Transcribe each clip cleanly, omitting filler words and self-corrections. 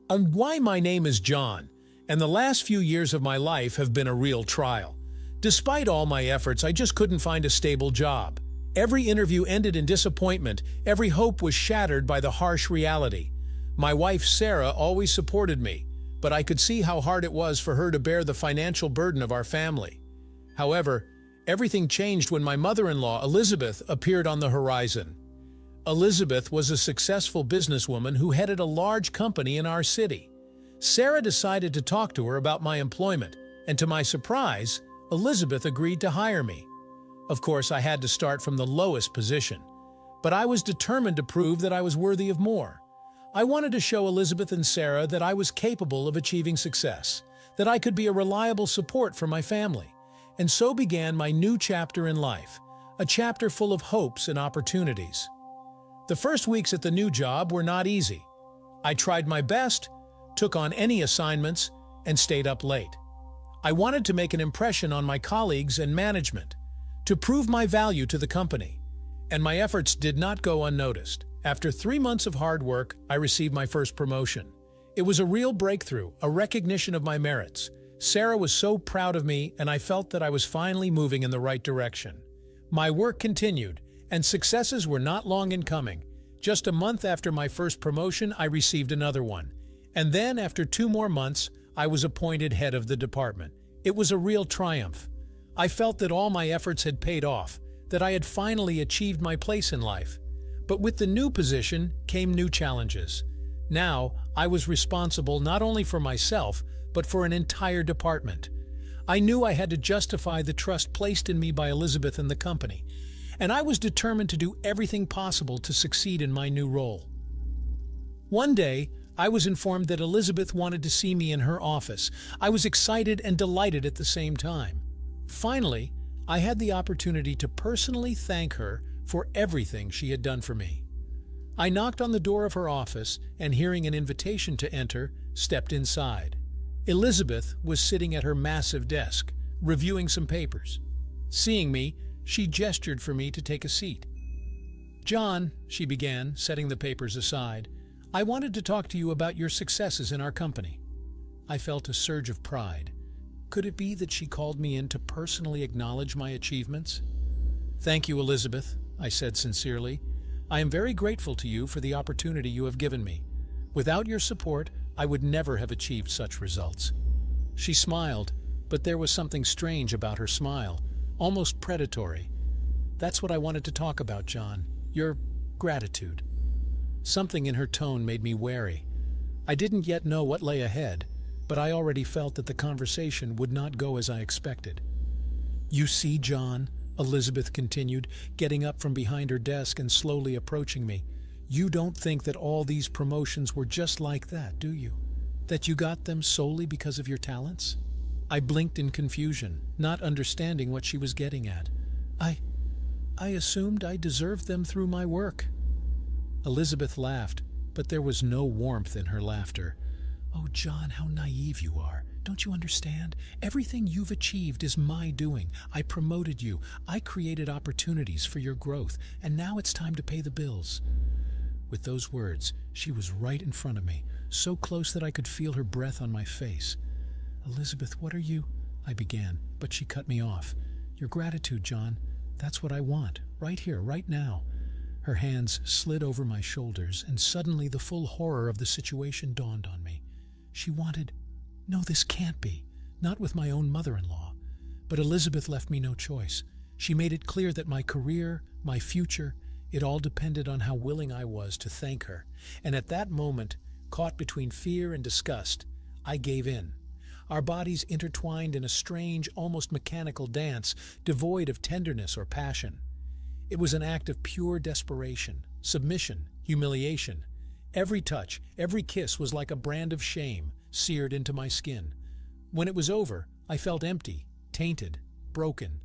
And why my name is John, and the last few years of my life have been a real trial. Despite all my efforts, I just couldn't find a stable job. Every interview ended in disappointment, every hope was shattered by the harsh reality. My wife Sarah always supported me, but I could see how hard it was for her to bear the financial burden of our family. However, everything changed when my mother-in-law Elizabeth appeared on the horizon. Elizabeth was a successful businesswoman who headed a large company in our city. Sarah decided to talk to her about my employment, and to my surprise, Elizabeth agreed to hire me. Of course, I had to start from the lowest position, but I was determined to prove that I was worthy of more. I wanted to show Elizabeth and Sarah that I was capable of achieving success, that I could be a reliable support for my family. And so began my new chapter in life, a chapter full of hopes and opportunities. The first weeks at the new job were not easy. I tried my best, took on any assignments, and stayed up late. I wanted to make an impression on my colleagues and management, to prove my value to the company. And my efforts did not go unnoticed. After 3 months of hard work, I received my first promotion. It was a real breakthrough, a recognition of my merits. Sarah was so proud of me, and I felt that I was finally moving in the right direction. My work continued, and successes were not long in coming. Just a month after my first promotion, I received another one. And then, after 2 more months, I was appointed head of the department. It was a real triumph. I felt that all my efforts had paid off, that I had finally achieved my place in life. But with the new position came new challenges. Now, I was responsible not only for myself, but for an entire department. I knew I had to justify the trust placed in me by Elizabeth and the company, and I was determined to do everything possible to succeed in my new role. One day, I was informed that Elizabeth wanted to see me in her office. I was excited and delighted at the same time. Finally, I had the opportunity to personally thank her for everything she had done for me. I knocked on the door of her office and, hearing an invitation to enter, stepped inside. Elizabeth was sitting at her massive desk, reviewing some papers. Seeing me, she gestured for me to take a seat. "John," she began, setting the papers aside, "I wanted to talk to you about your successes in our company." I felt a surge of pride. Could it be that she called me in to personally acknowledge my achievements? "Thank you, Elizabeth," I said sincerely. "I am very grateful to you for the opportunity you have given me. Without your support, I would never have achieved such results." She smiled, but there was something strange about her smile, almost predatory. "That's what I wanted to talk about, John. Your gratitude." Something in her tone made me wary. I didn't yet know what lay ahead, but I already felt that the conversation would not go as I expected. "You see, John," Elizabeth continued, getting up from behind her desk and slowly approaching me, "you don't think that all these promotions were just like that, do you? That you got them solely because of your talents?" I blinked in confusion, not understanding what she was getting at. I assumed I deserved them through my work." Elizabeth laughed, but there was no warmth in her laughter. "Oh, John, how naive you are. Don't you understand? Everything you've achieved is my doing. I promoted you. I created opportunities for your growth, and now it's time to pay the bills." With those words, she was right in front of me, so close that I could feel her breath on my face. "Elizabeth, what are you—" I began, but she cut me off. "Your gratitude, John. That's what I want, right here, right now." Her hands slid over my shoulders, and suddenly the full horror of the situation dawned on me. She wanted— No, this can't be. Not with my own mother-in-law. But Elizabeth left me no choice. She made it clear that my career, my future, it all depended on how willing I was to thank her. And at that moment, caught between fear and disgust, I gave in. Our bodies intertwined in a strange, almost mechanical dance, devoid of tenderness or passion. It was an act of pure desperation, submission, humiliation. Every touch, every kiss was like a brand of shame, seared into my skin. When it was over, I felt empty, tainted, broken.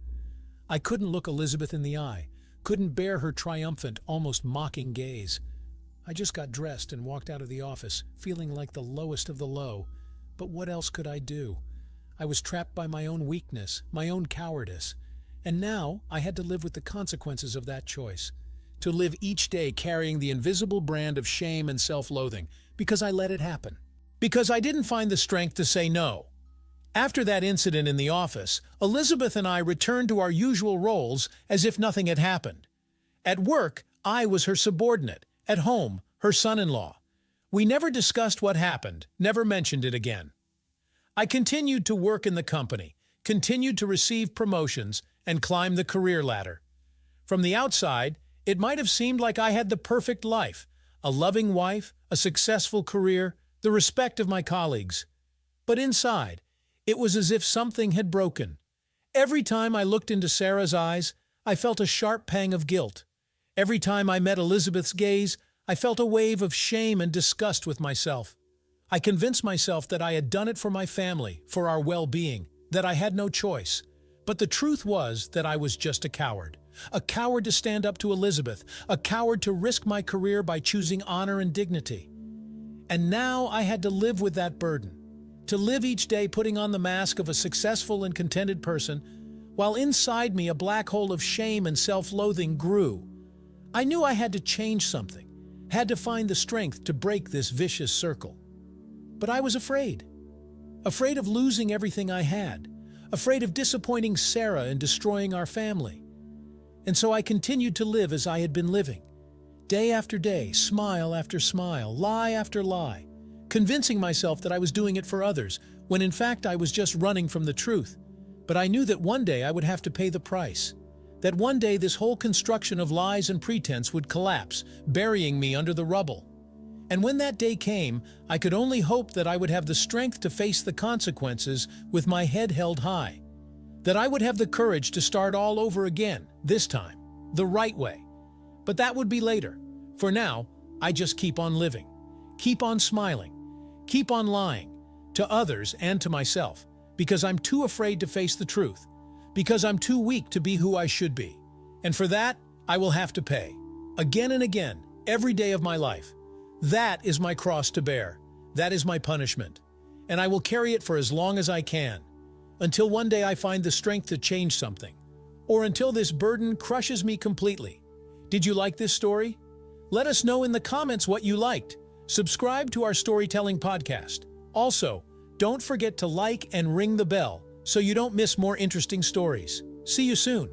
I couldn't look Elizabeth in the eye, couldn't bear her triumphant, almost mocking gaze. I just got dressed and walked out of the office, feeling like the lowest of the low. But what else could I do? I was trapped by my own weakness, my own cowardice. And now I had to live with the consequences of that choice. To live each day carrying the invisible brand of shame and self-loathing, because I let it happen. Because I didn't find the strength to say no. After that incident in the office, Elizabeth and I returned to our usual roles as if nothing had happened. At work, I was her subordinate. At home, her son-in-law. We never discussed what happened, never mentioned it again. I continued to work in the company, continued to receive promotions, and climb the career ladder. From the outside, it might have seemed like I had the perfect life, a loving wife, a successful career, the respect of my colleagues. But inside, it was as if something had broken. Every time I looked into Sarah's eyes, I felt a sharp pang of guilt. Every time I met Elizabeth's gaze, I felt a wave of shame and disgust with myself. I convinced myself that I had done it for my family, for our well-being, that I had no choice. But the truth was that I was just a coward to stand up to Elizabeth, a coward to risk my career by choosing honor and dignity. And now I had to live with that burden, to live each day putting on the mask of a successful and contented person, while inside me a black hole of shame and self-loathing grew. I knew I had to change something, had to find the strength to break this vicious circle. But I was afraid of losing everything I had, afraid of disappointing Sarah and destroying our family. And so I continued to live as I had been living, day after day, smile after smile, lie after lie, convincing myself that I was doing it for others, when in fact I was just running from the truth. But I knew that one day I would have to pay the price, that one day this whole construction of lies and pretense would collapse, burying me under the rubble. And when that day came, I could only hope that I would have the strength to face the consequences with my head held high, that I would have the courage to start all over again, this time, the right way. But that would be later. For now, I just keep on living, keep on smiling, keep on lying, to others and to myself, because I'm too afraid to face the truth, because I'm too weak to be who I should be. And for that, I will have to pay, again and again, every day of my life. That is my cross to bear. That is my punishment. And I will carry it for as long as I can, until one day I find the strength to change something, or until this burden crushes me completely. Did you like this story? Let us know in the comments what you liked. Subscribe to our storytelling podcast. Also, don't forget to like and ring the bell so you don't miss more interesting stories. See you soon.